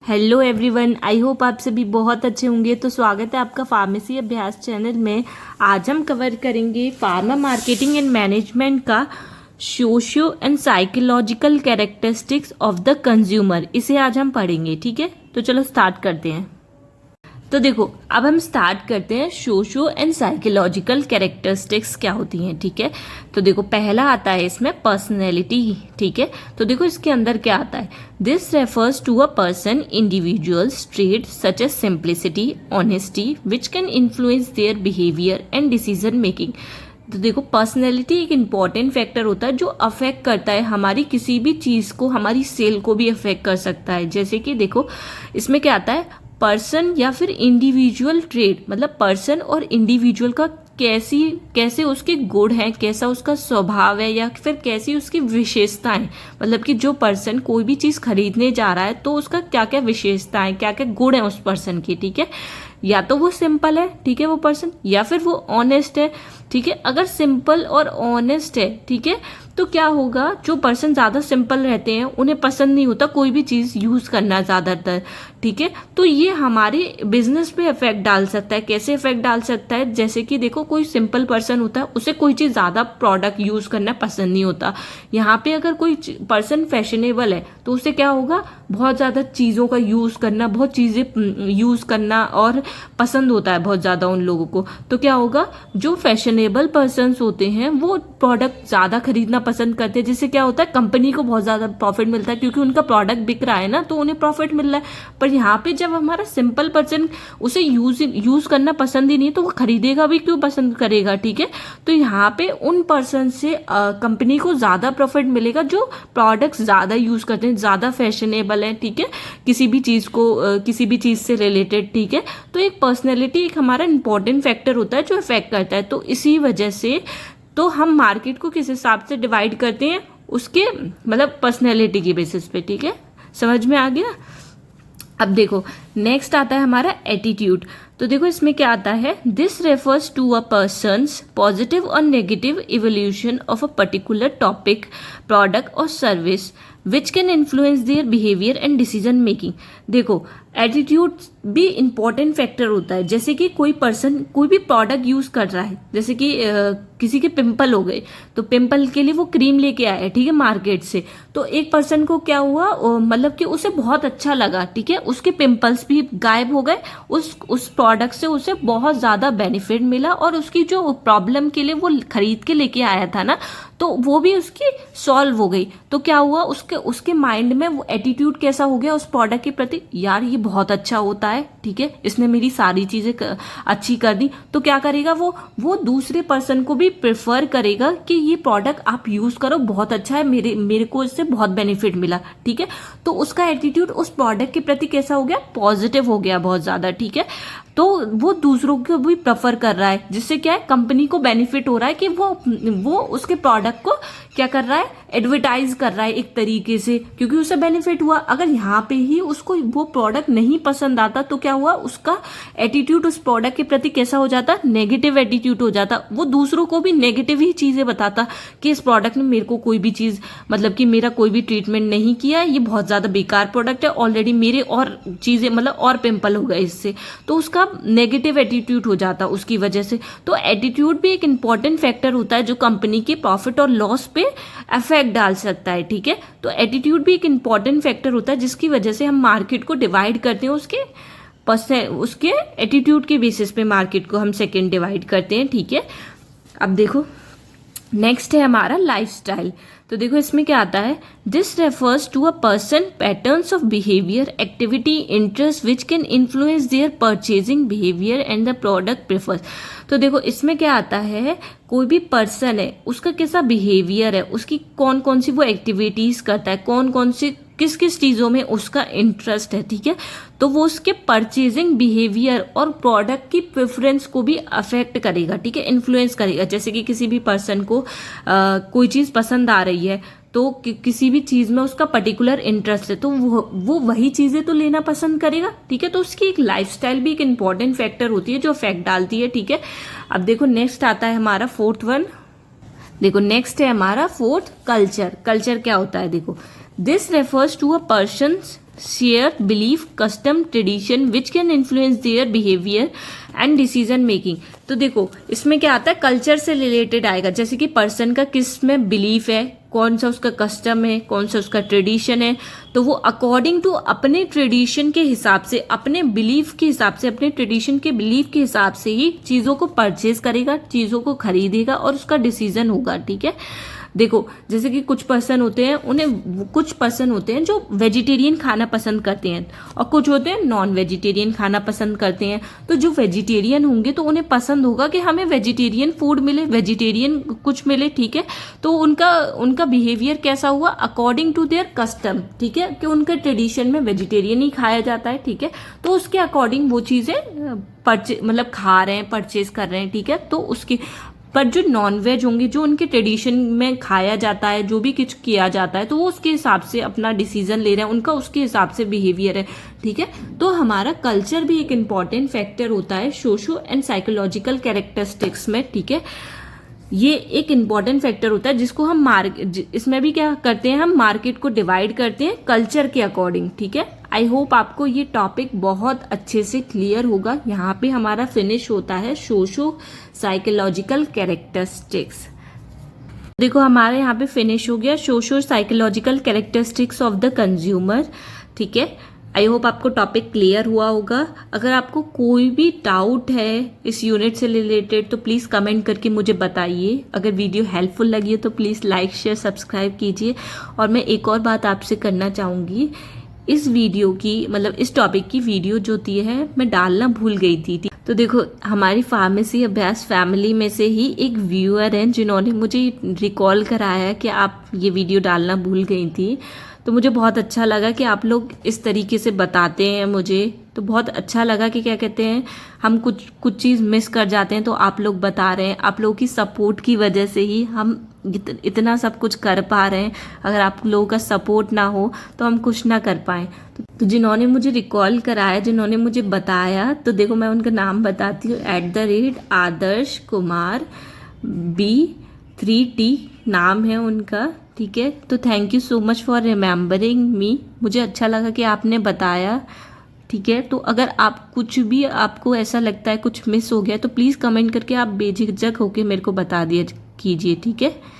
Hello everyone, I hope आप सभी बहुत अच्छे होंगे। तो स्वागत है आपका फार्मेसी अभ्यास चैनल में। आज हम कवर करेंगे फार्मा मार्केटिंग एंड मैनेजमेंट का socio and psychological characteristics of the consumer. इसे आज हम पढ़ेंगे, ठीक है। तो चलो स्टार्ट करते हैं। तो देखो, अब हम स्टार्ट करते हैं सोशियो एंड साइकोलॉजिकल कैरेक्टरिस्टिक्स क्या होती हैं, ठीक है। तो देखो, पहला आता है इसमें पर्सनैलिटी, ठीक है। तो देखो इसके अंदर क्या आता है, this refers to a person individual's trait such as simplicity, honesty which can influence their behaviour and decision making. तो देखो, पर्सनैलिटी एक इम्पॉर्टेंट फैक्टर होता है जो अफेक्ट करता है हमारी किसी भी चीज़ को, हमारी सेल को भी अफेक्ट कर सकता है। जैसे कि देखो, इसमें क्या आता है, पर्सन या फिर इंडिविजुअल ट्रेड, मतलब पर्सन और इंडिविजुअल का कैसे उसके गुण हैं, कैसा उसका स्वभाव है, या फिर कैसी उसकी विशेषताएं। मतलब कि जो पर्सन कोई भी चीज़ खरीदने जा रहा है तो उसका क्या क्या विशेषताएं, क्या क्या गुण है उस पर्सन की, ठीक है। या तो वो सिंपल है, ठीक है, वो पर्सन, या फिर वो ऑनेस्ट है, ठीक है। अगर सिंपल और ऑनेस्ट है, ठीक है, तो क्या होगा, जो पर्सन ज़्यादा सिंपल रहते हैं उन्हें पसंद नहीं होता कोई भी चीज़ यूज़ करना ज़्यादातर, ठीक है। तो ये हमारे बिजनेस पे इफेक्ट डाल सकता है। कैसे इफेक्ट डाल सकता है, जैसे कि देखो, कोई सिंपल पर्सन होता है, उसे कोई चीज़ ज़्यादा प्रोडक्ट यूज़ करना पसंद नहीं होता। यहाँ पे अगर कोई पर्सन फैशनेबल है तो उसे क्या होगा, बहुत ज़्यादा चीज़ों का यूज़ करना, बहुत चीज़ें यूज़ करना और पसंद होता है बहुत ज़्यादा उन लोगों को। तो क्या होगा, जो फैशनेबल पर्सन्स होते हैं वो प्रोडक्ट ज़्यादा खरीदना पसंद करते हैं, जिससे क्या होता है, कंपनी को बहुत ज़्यादा प्रॉफिट मिलता है, क्योंकि उनका प्रोडक्ट बिक रहा है ना, तो उन्हें प्रॉफिट मिल रहा है। पर यहाँ पे जब हमारा सिंपल पर्सन उसे यूज़ करना पसंद ही नहीं, तो वो खरीदेगा भी क्यों पसंद करेगा, ठीक है। तो यहाँ पे उन पर्सन से कंपनी को ज़्यादा प्रॉफिट मिलेगा जो प्रोडक्ट्स ज़्यादा यूज़ करते हैं, ज़्यादा फैशनेबल है, ठीक है, किसी भी चीज़ को किसी भी चीज़ से रिलेटेड, ठीक है। तो एक पर्सनैलिटी एक हमारा इंपॉर्टेंट फैक्टर होता है जो इफेक्ट करता है। तो इसी वजह से तो हम मार्केट को किस हिसाब से डिवाइड करते हैं, उसके मतलब पर्सनैलिटी की बेसिस पे, ठीक है। समझ में आ गया। अब देखो, नेक्स्ट आता है हमारा एटीट्यूड। तो देखो इसमें क्या आता है, this refers to a persons positive और negative evolution of a particular topic, product और service which can influence their behaviour and decision making. देखो, एटीट्यूड भी इंपॉर्टेंट फैक्टर होता है। जैसे कि कोई पर्सन कोई भी प्रोडक्ट यूज कर रहा है, जैसे कि किसी के पिंपल हो गए, तो पिंपल के लिए वो क्रीम लेके आया है, ठीक है, मार्केट से। तो एक पर्सन को क्या हुआ, मतलब कि उसे बहुत अच्छा लगा, ठीक है, उसके पिंपल्स भी गायब हो गए, उस प्रोडक्ट से उसे बहुत ज्यादा बेनिफिट मिला, और उसकी जो प्रॉब्लम के लिए वो खरीद के लेके आया था ना, तो वो भी उसकी सॉल्व हो गई। तो क्या हुआ, उसके माइंड में वो एटीट्यूड कैसा हो गया उस प्रोडक्ट के प्रति, यार ये बहुत अच्छा होता है, ठीक है, इसने मेरी सारी चीजें अच्छी कर दी। तो क्या करेगा, वो दूसरे पर्सन को भी प्रेफर करेगा कि ये प्रोडक्ट आप यूज करो, बहुत अच्छा है, मेरे को इससे बहुत बेनिफिट मिला, ठीक है। तो उसका एटीट्यूड उस प्रोडक्ट के प्रति कैसा हो गया, पॉजिटिव हो गया बहुत ज्यादा, ठीक है। तो वो दूसरों को भी प्रेफर कर रहा है, जिससे क्या है, कंपनी को बेनिफिट हो रहा है कि वो उसके प्रोडक्ट को क्या कर रहा है, एडवर्टाइज कर रहा है एक तरीके से, क्योंकि उसे बेनिफिट हुआ। अगर यहाँ पे ही उसको वो प्रोडक्ट नहीं पसंद आता तो क्या हुआ, उसका एटीट्यूड उस प्रोडक्ट के प्रति कैसा हो जाता, नेगेटिव एटीट्यूड हो जाता। वो दूसरों को भी नेगेटिव ही चीजें बताता कि इस प्रोडक्ट ने मेरे को कोई भी चीज, मतलब कि मेरा कोई भी ट्रीटमेंट नहीं किया, ये बहुत ज्यादा बेकार प्रोडक्ट है, ऑलरेडी मेरे और चीजें, मतलब और पिंपल हो गए इससे। तो उसका नेगेटिव एटीट्यूड हो जाता उसकी वजह से। तो एटीट्यूड भी एक इंपॉर्टेंट फैक्टर होता है जो कंपनी के प्रॉफिट और लॉस पे इफेक्ट डाल सकता है, ठीक है। तो एटीट्यूड भी एक इंपॉर्टेंट फैक्टर होता है जिसकी वजह से हम मार्केट को डिवाइड करते हैं उसके एटीट्यूड के बेसिस पे मार्केट को हम सेकंड डिवाइड करते हैं, ठीक है। अब देखो, नेक्स्ट है हमारा लाइफस्टाइल। तो देखो इसमें क्या आता है, this refers to a person patterns of behaviour, activity, interest which can influence their purchasing behaviour and the product prefers. तो देखो इसमें क्या आता है, कोई भी पर्सन है उसका कैसा बिहेवियर है, उसकी कौन कौन सी वो एक्टिविटीज करता है, कौन कौन सी किस किस चीज़ों में उसका इंटरेस्ट है, ठीक है। तो वो उसके परचेजिंग बिहेवियर और प्रोडक्ट की प्रेफरेंस को भी अफेक्ट करेगा, ठीक है, इन्फ्लुएंस करेगा। जैसे कि किसी भी पर्सन को कोई चीज़ पसंद आ रही है, तो किसी भी चीज़ में उसका पर्टिकुलर इंटरेस्ट है, तो वो वही चीज़ें तो लेना पसंद करेगा, ठीक है। तो उसकी एक लाइफस्टाइल भी एक इंपॉर्टेंट फैक्टर होती है जो इफेक्ट डालती है, ठीक है। अब देखो नेक्स्ट आता है हमारा फोर्थ वन। देखो नेक्स्ट है हमारा फोर्थ, कल्चर। कल्चर क्या होता है, देखो, this refers to a person's share belief custom tradition which can influence their behaviour and decision making. तो देखो इसमें क्या आता है, कल्चर से रिलेटेड आएगा, जैसे कि पर्सन का किस में बिलीफ है, कौन सा उसका कस्टम है, कौन सा उसका ट्रेडिशन है, तो वो अकॉर्डिंग टू अपने ट्रेडिशन के हिसाब से, अपने बिलीफ के हिसाब से, अपने ट्रेडिशन के बिलीफ के हिसाब से ही चीज़ों को परचेज करेगा, चीज़ों को खरीदेगा और उसका डिसीजन होगा। ठीक है, देखो जैसे कि कुछ पर्सन होते हैं जो वेजिटेरियन खाना पसंद करते हैं और कुछ होते हैं नॉन वेजिटेरियन खाना पसंद करते हैं। तो जो वेजिटेरियन होंगे तो उन्हें पसंद होगा कि हमें वेजिटेरियन फूड मिले, वेजिटेरियन कुछ मिले। ठीक है, तो उनका बिहेवियर कैसा हुआ, अकॉर्डिंग टू देयर कस्टम। ठीक है, कि उनके ट्रेडिशन में वेजिटेरियन ही खाया जाता है। ठीक है, तो उसके अकॉर्डिंग वो चीज़ें मतलब खा रहे हैं, परचेज कर रहे हैं। ठीक है, तो उसके पर जो नॉन वेज होंगे, जो उनके ट्रेडिशन में खाया जाता है, जो भी कुछ किया जाता है, तो वो उसके हिसाब से अपना डिसीजन ले रहे हैं, उनका उसके हिसाब से बिहेवियर है। ठीक है, तो हमारा कल्चर भी एक इम्पॉर्टेंट फैक्टर होता है सोशो एंड साइकोलॉजिकल कैरेक्टरिस्टिक्स में। ठीक है, ये एक इम्पॉर्टेंट फैक्टर होता है जिसको हम इसमें भी क्या करते हैं, हम मार्केट को डिवाइड करते हैं कल्चर के अकॉर्डिंग। ठीक है, आई होप आपको ये टॉपिक बहुत अच्छे से क्लियर होगा। यहाँ पे हमारा फिनिश होता है सोशो साइकोलॉजिकल कैरेक्टरिस्टिक्स। देखो हमारे यहाँ पे फिनिश हो गया socio psychological characteristics of the consumer. ठीक है, आई होप आपको टॉपिक क्लियर हुआ होगा। अगर आपको कोई भी डाउट है इस यूनिट से रिलेटेड तो प्लीज़ कमेंट करके मुझे बताइए। अगर वीडियो हेल्पफुल लगी है तो प्लीज़ लाइक शेयर सब्सक्राइब कीजिए। और मैं एक और बात आपसे करना चाहूँगी, इस वीडियो की मतलब इस टॉपिक की वीडियो जो होती है मैं डालना भूल गई थी। तो देखो हमारी फार्मेसी अभ्यास फैमिली में से ही एक व्यूअर हैं जिन्होंने मुझे रिकॉल कराया कि आप ये वीडियो डालना भूल गई थी। तो मुझे बहुत अच्छा लगा कि आप लोग इस तरीके से बताते हैं मुझे, तो बहुत अच्छा लगा कि क्या कहते हैं, हम कुछ चीज़ मिस कर जाते हैं तो आप लोग बता रहे हैं। आप लोगों की सपोर्ट की वजह से ही हम इतना सब कुछ कर पा रहे हैं। अगर आप लोगों का सपोर्ट ना हो तो हम कुछ ना कर पाएँ। तो जिन्होंने मुझे रिकॉल कराया, जिन्होंने मुझे बताया, तो देखो मैं उनका नाम बताती हूँ, @आदर्श कुमार B3T नाम है उनका। ठीक है, तो thank you so much for remembering me. मुझे अच्छा लगा कि आपने बताया। ठीक है, तो अगर आप कुछ भी आपको ऐसा लगता है कुछ मिस हो गया तो प्लीज़ कमेंट करके आप बेझिझक होके मेरे को बता दिया कीजिए। ठीक है।